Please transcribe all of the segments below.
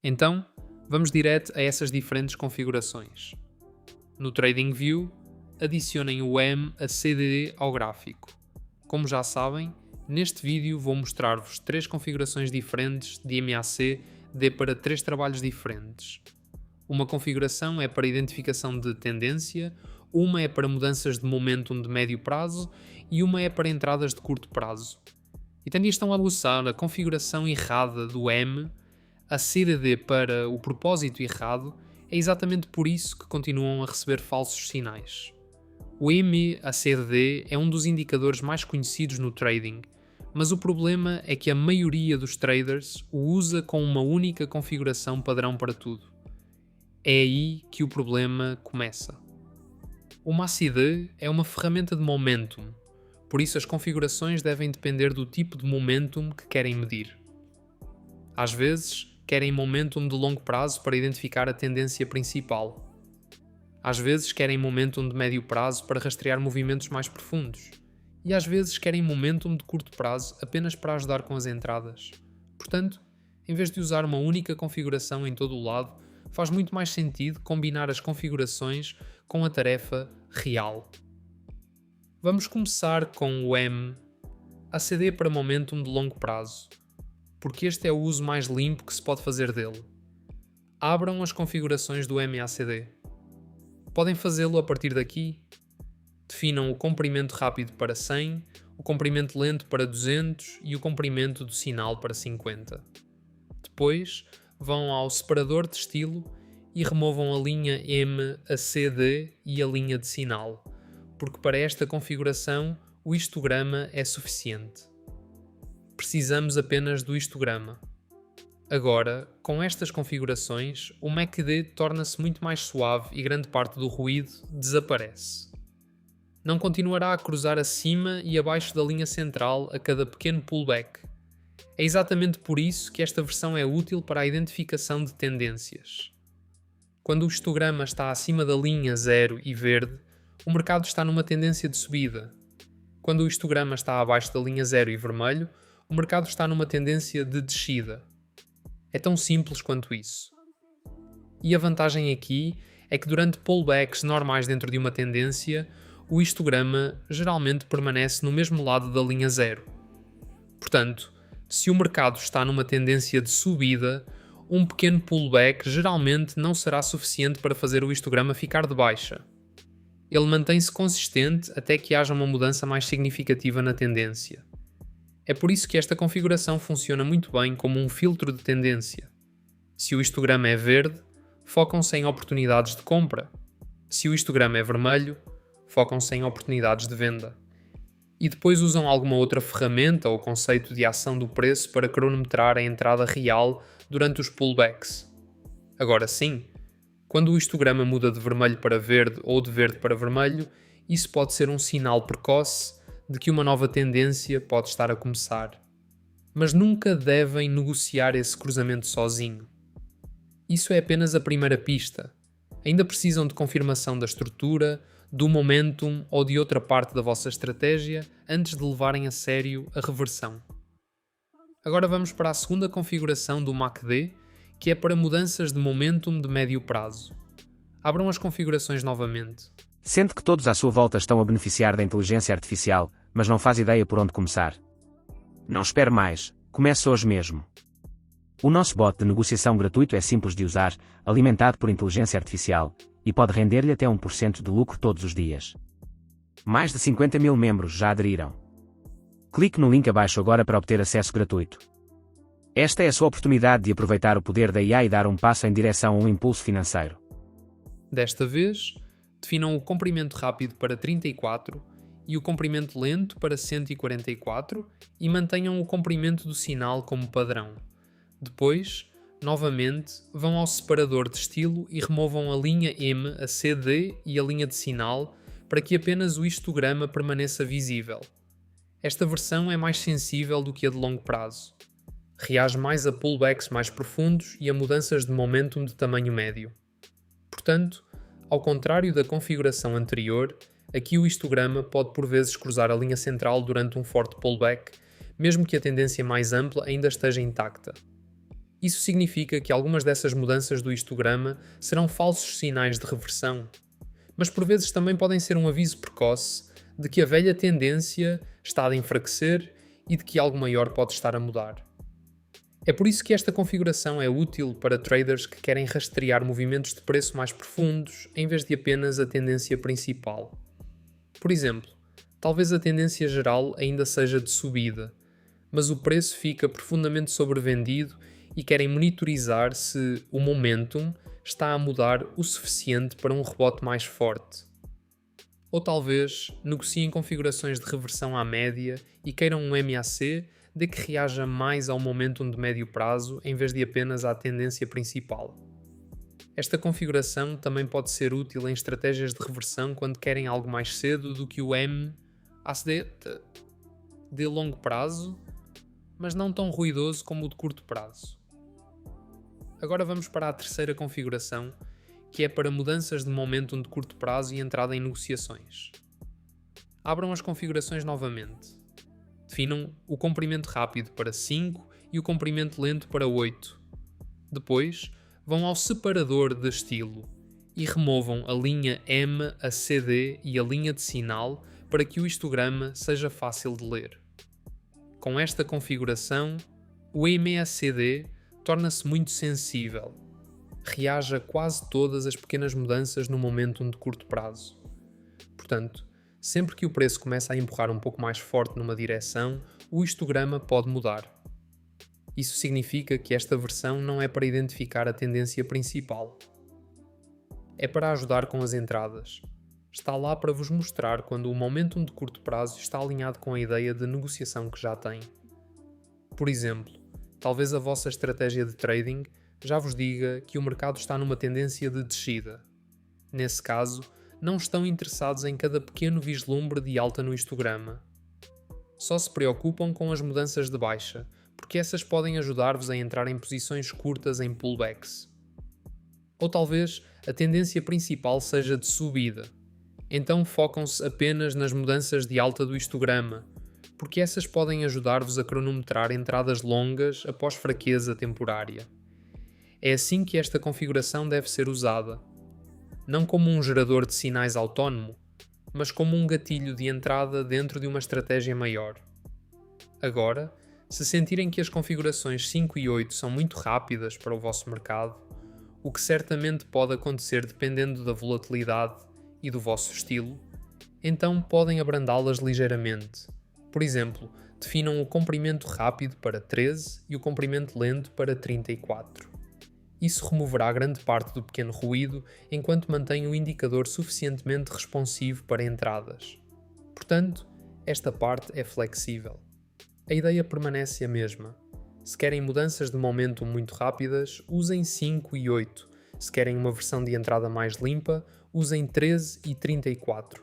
Então, vamos direto a essas diferentes configurações. No TradingView, adicionem o MACD ao gráfico. Como já sabem, neste vídeo vou mostrar-vos 3 configurações diferentes de MACD para 3 trabalhos diferentes. Uma configuração é para identificação de tendência, uma é para mudanças de momentum de médio prazo e uma é para entradas de curto prazo. E também estão a usar a configuração errada do MACD para o propósito errado, é exatamente por isso que continuam a receber falsos sinais. O MACD é um dos indicadores mais conhecidos no trading, mas o problema é que a maioria dos traders o usa com uma única configuração padrão para tudo. É aí que o problema começa. O MACD é uma ferramenta de momentum, por isso as configurações devem depender do tipo de momentum que querem medir. Às vezes, querem momentum de longo prazo para identificar a tendência principal. Às vezes, querem momentum de médio prazo para rastrear movimentos mais profundos. E às vezes, querem momentum de curto prazo apenas para ajudar com as entradas. Portanto, em vez de usar uma única configuração em todo o lado, faz muito mais sentido combinar as configurações com a tarefa real. Vamos começar com o MACD para momentum de longo prazo, porque este é o uso mais limpo que se pode fazer dele. Abram as configurações do MACD. Podem fazê-lo a partir daqui. Definam o comprimento rápido para 100, o comprimento lento para 200 e o comprimento do sinal para 50. Depois, vão ao separador de estilo e removam a linha MACD e a linha de sinal, porque para esta configuração o histograma é suficiente. Precisamos apenas do histograma. Agora, com estas configurações, o MACD torna-se muito mais suave e grande parte do ruído desaparece. Não continuará a cruzar acima e abaixo da linha central a cada pequeno pullback. É exatamente por isso que esta versão é útil para a identificação de tendências. Quando o histograma está acima da linha 0 e verde, o mercado está numa tendência de subida. Quando o histograma está abaixo da linha 0 e vermelho, o mercado está numa tendência de descida. É tão simples quanto isso. E a vantagem aqui é que durante pullbacks normais dentro de uma tendência, o histograma geralmente permanece no mesmo lado da linha 0. Portanto, se o mercado está numa tendência de subida, um pequeno pullback geralmente não será suficiente para fazer o histograma ficar de baixa. Ele mantém-se consistente até que haja uma mudança mais significativa na tendência. É por isso que esta configuração funciona muito bem como um filtro de tendência. Se o histograma é verde, focam-se em oportunidades de compra. Se o histograma é vermelho, focam-se em oportunidades de venda. E depois usam alguma outra ferramenta ou conceito de ação do preço para cronometrar a entrada real durante os pullbacks. Agora sim, quando o histograma muda de vermelho para verde ou de verde para vermelho, isso pode ser um sinal precoce de que uma nova tendência pode estar a começar. Mas nunca devem negociar esse cruzamento sozinho. Isso é apenas a primeira pista. Ainda precisam de confirmação da estrutura, do momentum ou de outra parte da vossa estratégia antes de levarem a sério a reversão. Agora vamos para a segunda configuração do MACD, que é para mudanças de momentum de médio prazo. Abram as configurações novamente. Sente que todos à sua volta estão a beneficiar da inteligência artificial, mas não faz ideia por onde começar? Não espere mais, comece hoje mesmo. O nosso bot de negociação gratuito é simples de usar, alimentado por inteligência artificial, e pode render-lhe até 1% de lucro todos os dias. Mais de 50 mil membros já aderiram. Clique no link abaixo agora para obter acesso gratuito. Esta é a sua oportunidade de aproveitar o poder da IA e dar um passo em direção a um impulso financeiro. Desta vez, definam o comprimento rápido para 34 e o comprimento lento para 144 e mantenham o comprimento do sinal como padrão. Depois, novamente, vão ao separador de estilo e removam a linha MACD e a linha de sinal para que apenas o histograma permaneça visível. Esta versão é mais sensível do que a de longo prazo. Reage mais a pullbacks mais profundos e a mudanças de momentum de tamanho médio. Portanto, ao contrário da configuração anterior, aqui o histograma pode por vezes cruzar a linha central durante um forte pullback, mesmo que a tendência mais ampla ainda esteja intacta. Isso significa que algumas dessas mudanças do histograma serão falsos sinais de reversão, mas por vezes também podem ser um aviso precoce de que a velha tendência está a enfraquecer e de que algo maior pode estar a mudar. É por isso que esta configuração é útil para traders que querem rastrear movimentos de preço mais profundos em vez de apenas a tendência principal. Por exemplo, talvez a tendência geral ainda seja de subida, mas o preço fica profundamente sobrevendido e querem monitorizar se o momentum está a mudar o suficiente para um rebote mais forte. Ou talvez negociem configurações de reversão à média e queiram um MAC de que reaja mais ao momentum de médio prazo em vez de apenas à tendência principal. Esta configuração também pode ser útil em estratégias de reversão quando querem algo mais cedo do que o MACD de longo prazo, mas não tão ruidoso como o de curto prazo. Agora vamos para a terceira configuração, que é para mudanças de momentum de curto prazo e entrada em negociações. Abram as configurações novamente. Definam o comprimento rápido para 5 e o comprimento lento para 8. Depois, vão ao separador de estilo e removam a linha MACD e a linha de sinal para que o histograma seja fácil de ler. Com esta configuração, o MACD torna-se muito sensível. Reage a quase todas as pequenas mudanças no momentum de curto prazo. Portanto, sempre que o preço começa a empurrar um pouco mais forte numa direção, o histograma pode mudar. Isso significa que esta versão não é para identificar a tendência principal. É para ajudar com as entradas. Está lá para vos mostrar quando o momentum de curto prazo está alinhado com a ideia de negociação que já tem. Por exemplo, talvez a vossa estratégia de trading já vos diga que o mercado está numa tendência de descida. Nesse caso, não estão interessados em cada pequeno vislumbre de alta no histograma. Só se preocupam com as mudanças de baixa, porque essas podem ajudar-vos a entrar em posições curtas em pullbacks. Ou talvez a tendência principal seja de subida. Então focam-se apenas nas mudanças de alta do histograma, porque essas podem ajudar-vos a cronometrar entradas longas após fraqueza temporária. É assim que esta configuração deve ser usada. Não como um gerador de sinais autónomo, mas como um gatilho de entrada dentro de uma estratégia maior. Agora, se sentirem que as configurações 5 e 8 são muito rápidas para o vosso mercado, o que certamente pode acontecer dependendo da volatilidade e do vosso estilo, então podem abrandá-las ligeiramente. Por exemplo, definam o comprimento rápido para 13 e o comprimento lento para 34. Isso removerá grande parte do pequeno ruído enquanto mantém o indicador suficientemente responsivo para entradas. Portanto, esta parte é flexível. A ideia permanece a mesma. Se querem mudanças de momentum muito rápidas, usem 5 e 8. Se querem uma versão de entrada mais limpa, usem 13 e 34.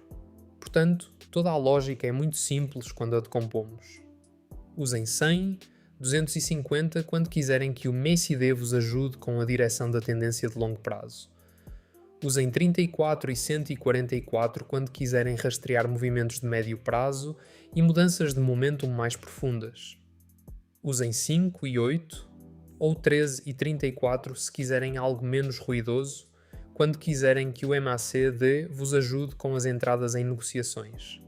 Portanto, toda a lógica é muito simples quando a decompomos. Usem 100, 250 quando quiserem que o MACD vos ajude com a direção da tendência de longo prazo. Usem 34 e 144 quando quiserem rastrear movimentos de médio prazo e mudanças de momentum mais profundas. Usem 5 e 8 ou 13 e 34 se quiserem algo menos ruidoso, quando quiserem que o MACD vos ajude com as entradas em negociações.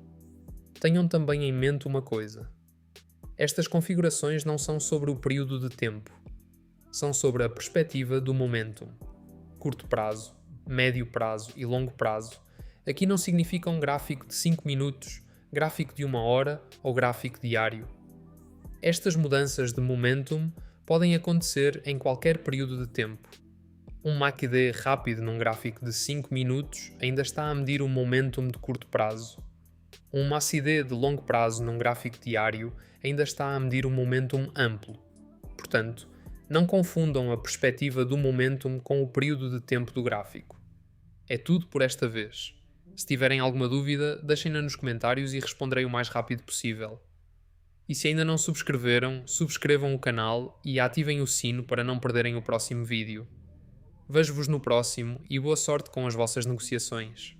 Tenham também em mente uma coisa. Estas configurações não são sobre o período de tempo. São sobre a perspectiva do momentum. Curto prazo, médio prazo e longo prazo aqui não significa um gráfico de 5 minutos, gráfico de 1 hora ou gráfico diário. Estas mudanças de momentum podem acontecer em qualquer período de tempo. Um MACD rápido num gráfico de 5 minutos ainda está a medir o momentum de curto prazo. Um MACD de longo prazo num gráfico diário ainda está a medir o momentum amplo. Portanto, não confundam a perspectiva do momentum com o período de tempo do gráfico. É tudo por esta vez. Se tiverem alguma dúvida, deixem-na nos comentários e responderei o mais rápido possível. E se ainda não subscreveram, subscrevam o canal e ativem o sino para não perderem o próximo vídeo. Vejo-vos no próximo e boa sorte com as vossas negociações.